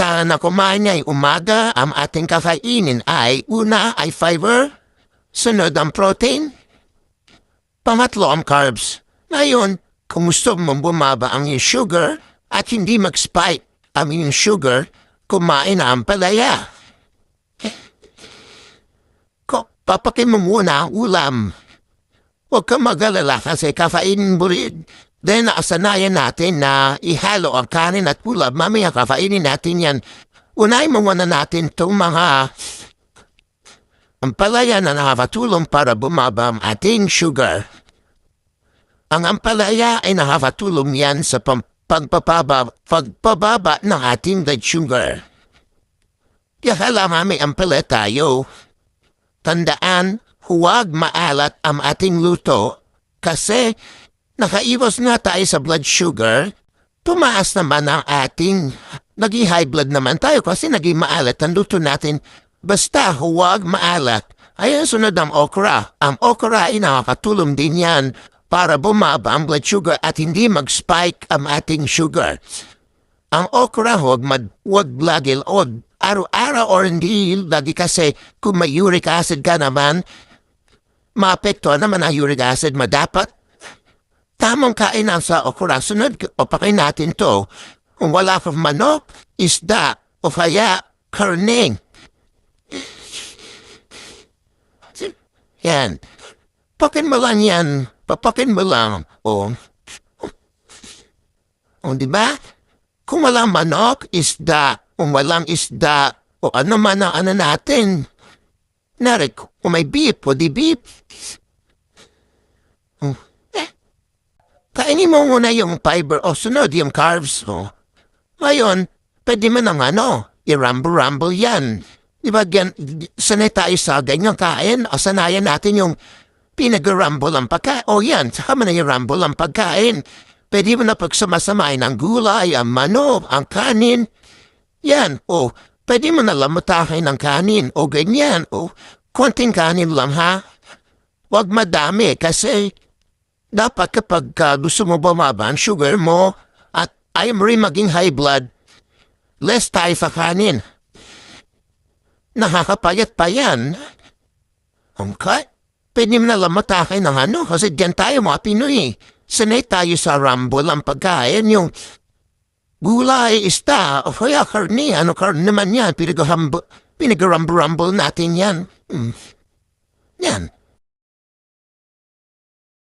basta na kumain ay umaga, ang ating kakainin ay una ay fiber, sunod ang protein, pangatlo ang carbs. Ngayon, kung gusto mong bumaba ang iyong sugar at hindi mag-spike ang iyong sugar, kumain na ang palaya. Papakin mo muna ang ulam. Huwag kang mag-alala kasi kakainin mo rin. Then nakasanayan natin na ihalo ang kanin at ulam. Mamaya kakainin natin yan. Unahin mo muna natin itong mga ampalaya na nakakatulong para bumaba ang ating sugar. Ang ampalaya ay nakakatulong yan sa pagpababa ng ating blood sugar. Kaya kailangan may ampalaya tayo. Tandaan, huwag maalat ang ating luto kasi nakaiwas nga tayo sa blood sugar, tumaas naman ang ating, naging high blood naman tayo kasi naging maalat ang luto natin. Basta huwag maalat. Ayan, sunod ang okra. Ang okra ay nakakatulong din yan para bumaba ang blood sugar at hindi mag-spike ang ating sugar. Ang okra huwag lagi araw-araw or hindi lagi kasi kung may uric acid ka naman, maapekto naman ang uric acid mo. Dapat tamang kainan sa okra. Sunod, opakin natin to. Kung wala kang manok, isda, o kaya karning. Yan. Pakin mo lang yan. Papakin mo lang. O diba? Kung walang manok, isda. Kung walang isda, o ano man ang ano natin. Narik, kung may beef, o di beef. Kainin mo muna yung fiber o sunod yung carbs. Ngayon, pwede mo nang i-rumble-rumble yan. Diba, sanay tayo sa ganyang kain, o sanayan natin yung pinag-rumble ang pagkain. O yan, saka mo na i-rumble ang pagkain. Pwede mo na pagsamasamain ang gulay, ang manok, ang kanin. Yan, pwede mo na lamutahin ng kanin, o ganyan, konting kanin lang ha. Huwag madami kasi dapat kapag gusto mo bumaba ang sugar mo at ayaw mo rin maging high blood, less tayo sa kanin. Nakakapayat pa yan. Okay? Pwede mo na lamutahin ng kasi dyan tayo mga Pinoy. Sanay tayo sa rumble ang pagkain, yung gulay, isda, o kaya karni. Karni naman yan? Pinag-rumble natin yan. Yan.